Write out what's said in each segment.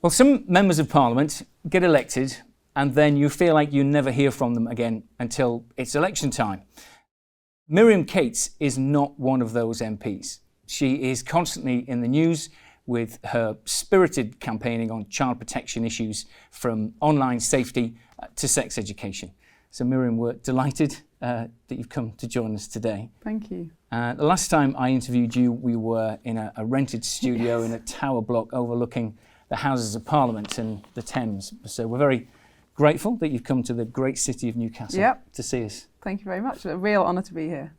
Well, some members of Parliament get elected and then you feel like you never hear from them again until it's election time. Miriam Cates is not one of those MPs. She is constantly in the news with her spirited campaigning on child protection issues, from online safety to sex education. So Miriam, we're delighted that you've come to join us today. Thank you. The last time I interviewed you, we were in a rented studio in a tower block overlooking the Houses of Parliament and the Thames. So we're very grateful that you've come to the great city of Newcastle to see us. Thank you very much. A real honour to be here.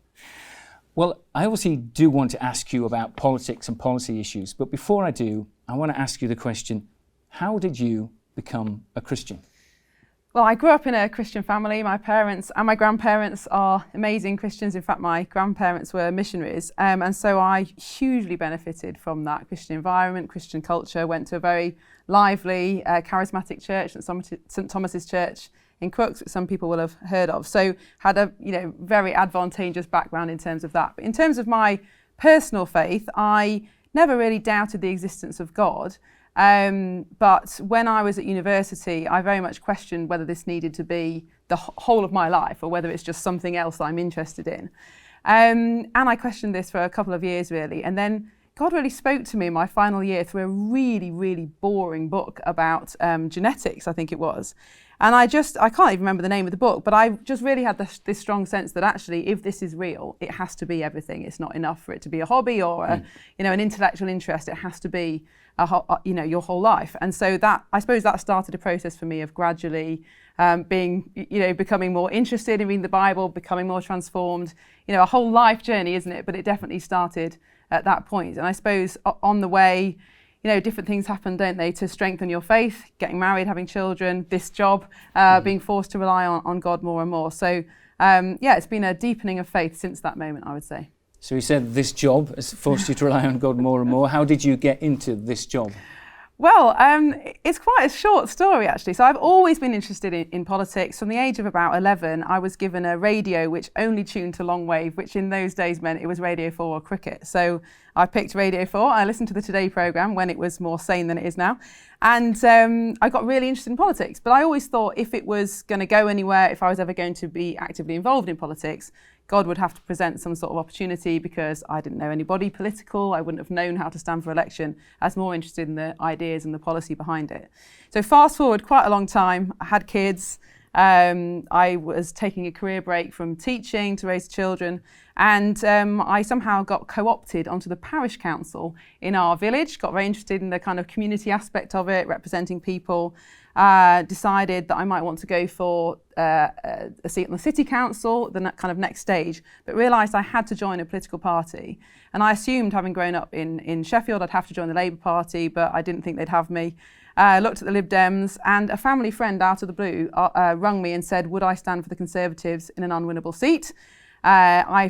Well, I obviously do want to ask you about politics and policy issues, but before I do, I want to ask you the question, how did you become a Christian? Well, I grew up in a Christian family. My parents and my grandparents are amazing Christians. In fact, my grandparents were missionaries, and so I hugely benefited from that Christian environment, Christian culture. Went to a very lively, charismatic church, St Thomas's Church in Crooks, which some people will have heard of. So had a very advantageous background in terms of that. But in terms of my personal faith, I never really doubted the existence of God. But when I was at university, I very much questioned whether this needed to be the whole of my life or whether it's just something else I'm interested in. And I questioned this for a couple of years, really. And then God really spoke to me in my final year through a really, really boring book about genetics, I think it was. And I can't even remember the name of the book, but I just really had this strong sense that actually, if this is real, it has to be everything. It's not enough for it to be a hobby or an intellectual interest. It has to be your whole life. And so that, I suppose, that started a process for me of gradually becoming more interested in reading the Bible, becoming more transformed. A whole life journey, isn't it? But it definitely started at that point. And I suppose on the way, different things happen, don't they, to strengthen your faith, getting married, having children, this job, being forced to rely on God more and more. So, it's been a deepening of faith since that moment, I would say. So you said this job has forced you to rely on God more and more. How did you get into this job? Well, it's quite a short story, actually. So I've always been interested in politics. From the age of about 11, I was given a radio which only tuned to long wave, which in those days meant it was Radio 4 or cricket. So I picked Radio 4. I listened to the Today programme when it was more sane than it is now. And I got really interested in politics. But I always thought if it was going to go anywhere, if I was ever going to be actively involved in politics, God would have to present some sort of opportunity, because I didn't know anybody political. I wouldn't have known how to stand for election. I was more interested in the ideas and the policy behind it. So fast forward quite a long time. I had kids. I was taking a career break from teaching to raise children. And I somehow got co-opted onto the parish council in our village, got very interested in the kind of community aspect of it, representing people. Decided that I might want to go for a seat on the city council, the kind of next stage, but realised I had to join a political party. And I assumed, having grown up in Sheffield, I'd have to join the Labour Party, but I didn't think they'd have me. Looked at the Lib Dems, and a family friend out of the blue rung me and said, would I stand for the Conservatives in an unwinnable seat? I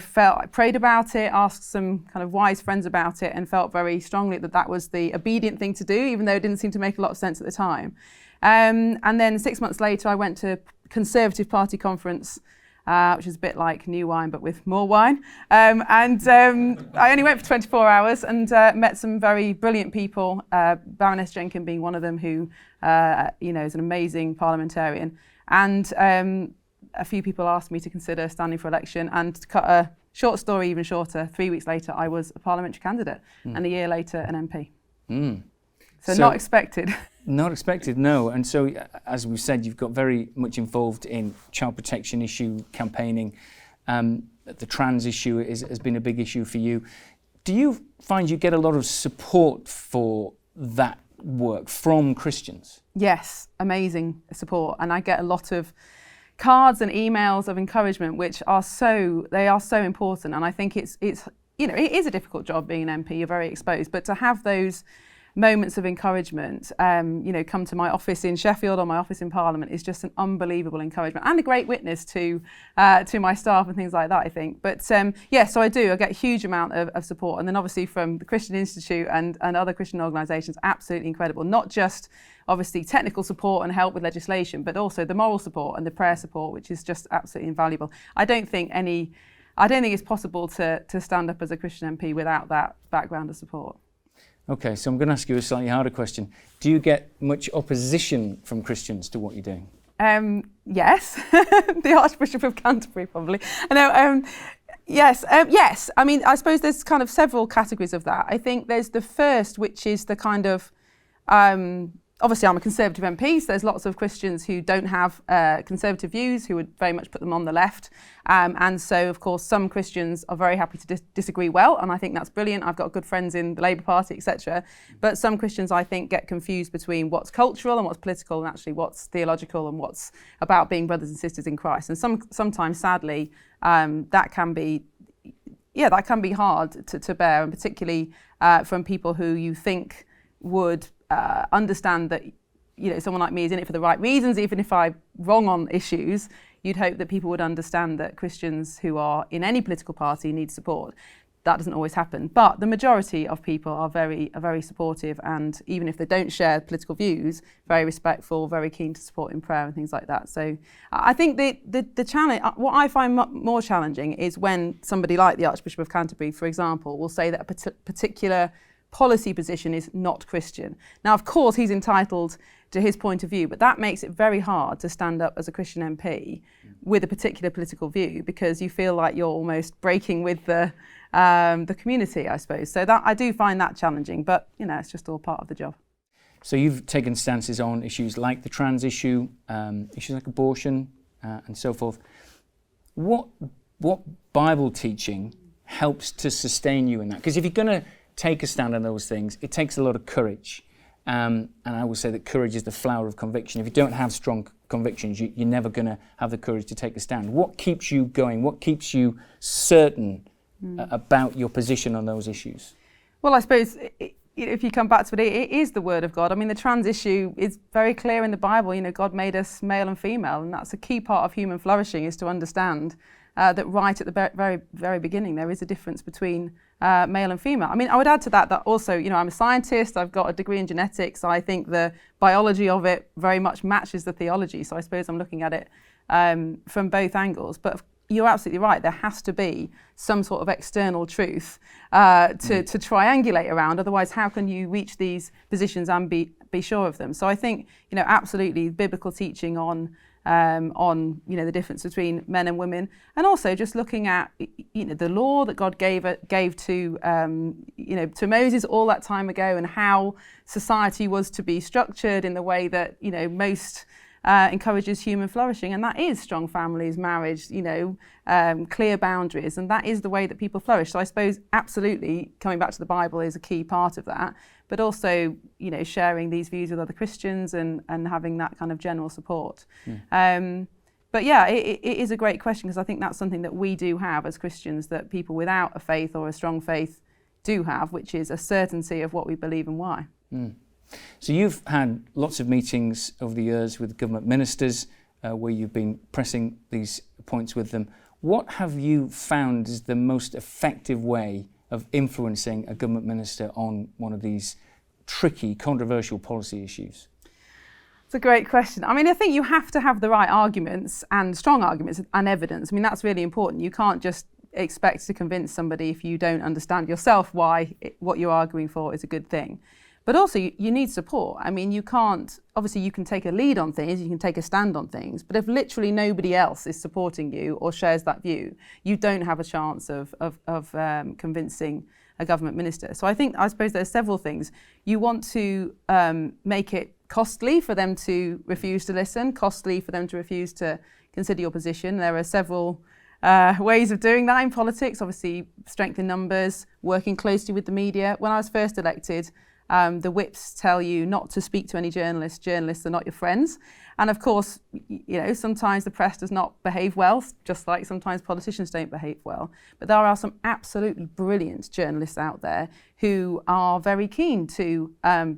prayed about it, asked some kind of wise friends about it, and felt very strongly that was the obedient thing to do, even though it didn't seem to make a lot of sense at the time. And then 6 months later, I went to Conservative Party conference, which is a bit like new wine, but with more wine. I only went for 24 hours and met some very brilliant people, Baroness Jenkin being one of them, who is an amazing parliamentarian. And a few people asked me to consider standing for election, and to cut a short story even shorter, 3 weeks later, I was a parliamentary candidate, and a year later, an MP. So not expected. Not expected, no. And so, as we've said, you've got very much involved in child protection issue campaigning. The trans issue has been a big issue for you. Do you find you get a lot of support for that work from Christians? Yes, amazing support. And I get a lot of cards and emails of encouragement, which are so important. And I think it is a difficult job being an MP. You're very exposed, but to have those moments of encouragement, come to my office in Sheffield or my office in Parliament is just an unbelievable encouragement and a great witness to my staff and things like that, I think. But so I do. I get a huge amount of support, and then obviously from the Christian Institute and other Christian organisations, absolutely incredible. Not just obviously technical support and help with legislation, but also the moral support and the prayer support, which is just absolutely invaluable. I don't think it's possible to stand up as a Christian MP without that background of support. Okay, so I'm going to ask you a slightly harder question. Do you get much opposition from Christians to what you're doing? Yes, the Archbishop of Canterbury probably. Yes. I mean, I suppose there's kind of several categories of that. I think there's the first, which is the kind of, obviously I'm a Conservative MP, so there's lots of Christians who don't have conservative views, who would very much put them on the left. And so, of course, some Christians are very happy to disagree well, and I think that's brilliant. I've got good friends in the Labour Party, etc. But some Christians, I think, get confused between what's cultural and what's political, and actually what's theological and what's about being brothers and sisters in Christ. And sometimes, sadly, that can be hard to bear, and particularly from people who you think would understand that, you know, someone like me is in it for the right reasons. Even if I'm wrong on issues, you'd hope that people would understand that Christians who are in any political party need support. That doesn't always happen, but the majority of people are very supportive, and even if they don't share political views, very respectful, very keen to support in prayer and things like that. So I think the challenge, what I find more challenging, is when somebody like the Archbishop of Canterbury, for example, will say that a particular policy position is not Christian. Now, of course, he's entitled to his point of view, but that makes it very hard to stand up as a Christian MP with a particular political view, because you feel like you're almost breaking with the community, I suppose. So that I do find that challenging, but you know, it's just all part of the job. So you've taken stances on issues like the trans issue, issues like abortion, and so forth. What Bible teaching helps to sustain you in that? Because if you're going to take a stand on those things, it takes a lot of courage. And I will say that courage is the flower of conviction. If you don't have strong convictions, you're never going to have the courage to take a stand. What keeps you going? What keeps you certain about your position on those issues? Well, I suppose if you come back to it, it is the Word of God. I mean, the trans issue is very clear in the Bible. You know, God made us male and female, and that's a key part of human flourishing, is to understand that right at the very beginning there is a difference between male and female. I mean, I would add to that also, you know, I'm a scientist, I've got a degree in genetics, I think the biology of it very much matches the theology, so I suppose I'm looking at it from both angles. But you're absolutely right, there has to be some sort of external truth to triangulate around, otherwise how can you reach these positions and be sure of them? So I think, you know, absolutely biblical teaching on you know, the difference between men and women, and also just looking at, you know, the law that God gave to you know, to Moses all that time ago, and how society was to be structured in the way that, you know, most encourages human flourishing, and that is strong families, marriage, you know, clear boundaries, and that is the way that people flourish. So I suppose absolutely coming back to the Bible is a key part of that, but also, you know, sharing these views with other Christians and having that kind of general support. But yeah, it is a great question, because I think that's something that we do have as Christians that people without a faith or a strong faith do have, which is a certainty of what we believe and why. So you've had lots of meetings over the years with government ministers where you've been pressing these points with them. What have you found is the most effective way of influencing a government minister on one of these tricky, controversial policy issues? It's a great question. I mean, I think you have to have the right arguments and strong arguments and evidence. I mean, that's really important. You can't just expect to convince somebody if you don't understand yourself why what you're arguing for is a good thing. But also you need support. I mean, you can't, obviously you can take a lead on things, you can take a stand on things, but if literally nobody else is supporting you or shares that view, you don't have a chance of convincing a government minister. So I suppose there's several things. You want to make it costly for them to refuse to listen, costly for them to refuse to consider your position. There are several ways of doing that in politics. Obviously, strength in numbers, working closely with the media. When I was first elected, the whips tell you not to speak to any journalists. Journalists are not your friends. And of course, you know, sometimes the press does not behave well, just like sometimes politicians don't behave well. But there are some absolutely brilliant journalists out there who are very keen to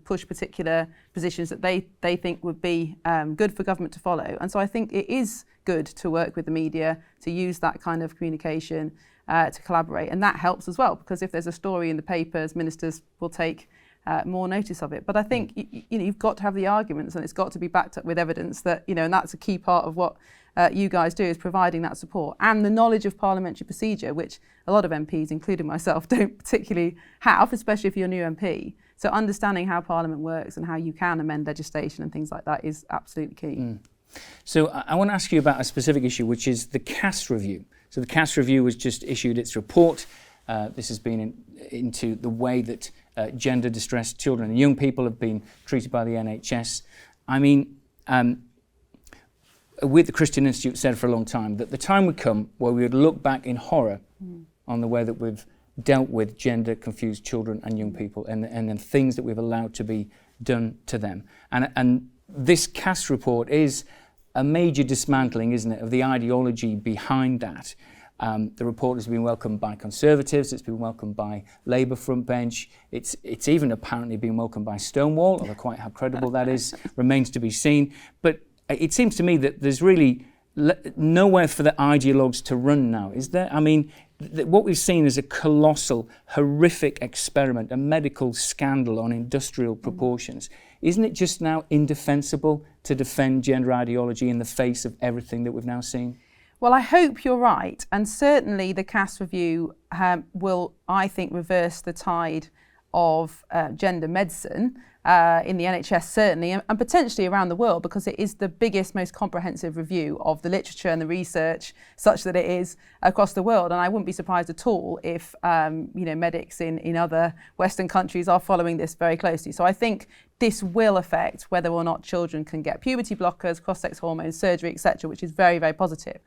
push particular positions that they think would be good for government to follow. And so I think it is good to work with the media, to use that kind of communication, to collaborate. And that helps as well, because if there's a story in the papers, ministers will take more notice of it. But I think you've got to have the arguments, and it's got to be backed up with evidence that, and that's a key part of what you guys do, is providing that support and the knowledge of parliamentary procedure, which a lot of MPs, including myself, don't particularly have, especially if you're a new MP. So understanding how Parliament works and how you can amend legislation and things like that is absolutely key. So I want to ask you about a specific issue, which is the CAS review. So the CAS review has just issued its report. This has been into the way that gender distressed children and young people have been treated by the NHS. I mean, we at the Christian Institute said for a long time that the time would come where we would look back in horror on the way that we've dealt with gender confused children and young people, and the things that we've allowed to be done to them. And this CAS report is a major dismantling, isn't it, of the ideology behind that. The report has been welcomed by Conservatives, it's been welcomed by Labour front bench, it's even apparently been welcomed by Stonewall, although quite how credible that is remains to be seen. But it seems to me that there's really nowhere for the ideologues to run now, is there? I mean, what we've seen is a colossal, horrific experiment, a medical scandal on industrial proportions. Isn't it just now indefensible to defend gender ideology in the face of everything that we've now seen? Well, I hope you're right. And certainly the CAS review will, I think, reverse the tide of gender medicine in the NHS, certainly, and potentially around the world, because it is the biggest, most comprehensive review of the literature and the research, such that it is across the world. And I wouldn't be surprised at all if medics in other Western countries are following this very closely. So I think this will affect whether or not children can get puberty blockers, cross-sex hormones, surgery, etc., which is very, very positive.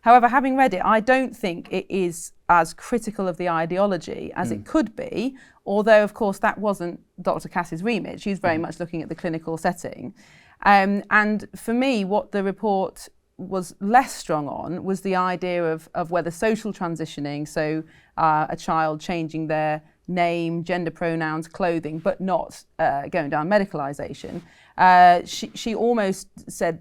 However, having read it, I don't think it is as critical of the ideology as it could be, although, of course, that wasn't Dr. Cass's remit. She's very much looking at the clinical setting. And for me, what the report was less strong on was the idea of whether social transitioning, so a child changing their name, gender pronouns, clothing, but not going down medicalisation. She almost said,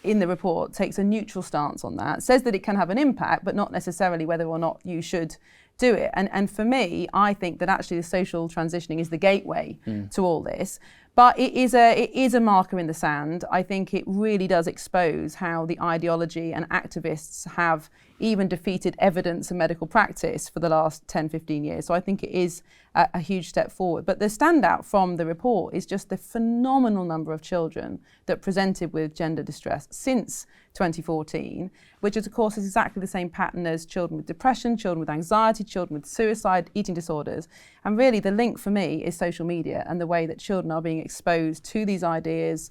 in the report, takes a neutral stance on that, says that it can have an impact, but not necessarily whether or not you should do it. And for me, I think that actually the social transitioning is the gateway to all this. But it is a marker in the sand. I think it really does expose how the ideology and activists have even defeated evidence and medical practice for the last 10, 15 years. So I think it is a huge step forward. But the standout from the report is just the phenomenal number of children that presented with gender distress since 2014, which of course is exactly the same pattern as children with depression, children with anxiety, children with suicide, eating disorders. And really the link for me is social media and the way that children are being exposed to these ideas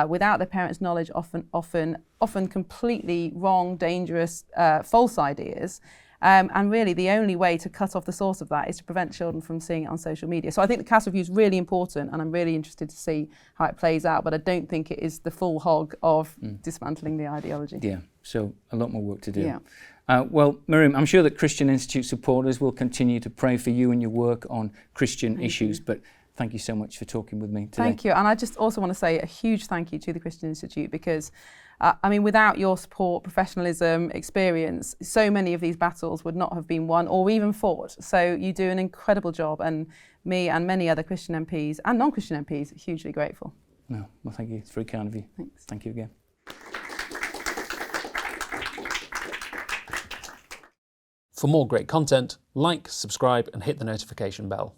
without their parents' knowledge, often completely wrong, dangerous, false ideas. And really the only way to cut off the source of that is to prevent children from seeing it on social media. So I think the CAS review is really important, and I'm really interested to see how it plays out, but I don't think it is the full hog of dismantling the ideology. Yeah, so a lot more work to do. Yeah. Well, Miriam, I'm sure that Christian Institute supporters will continue to pray for you and your work on Christian issues, but thank you so much for talking with me today. Thank you. And I just also want to say a huge thank you to the Christian Institute, because without your support, professionalism, experience, so many of these battles would not have been won or even fought. So you do an incredible job, and me and many other Christian MPs and non-Christian MPs are hugely grateful. No, well, thank you. It's very kind of you. Thanks. Thank you again. For more great content, like, subscribe and hit the notification bell.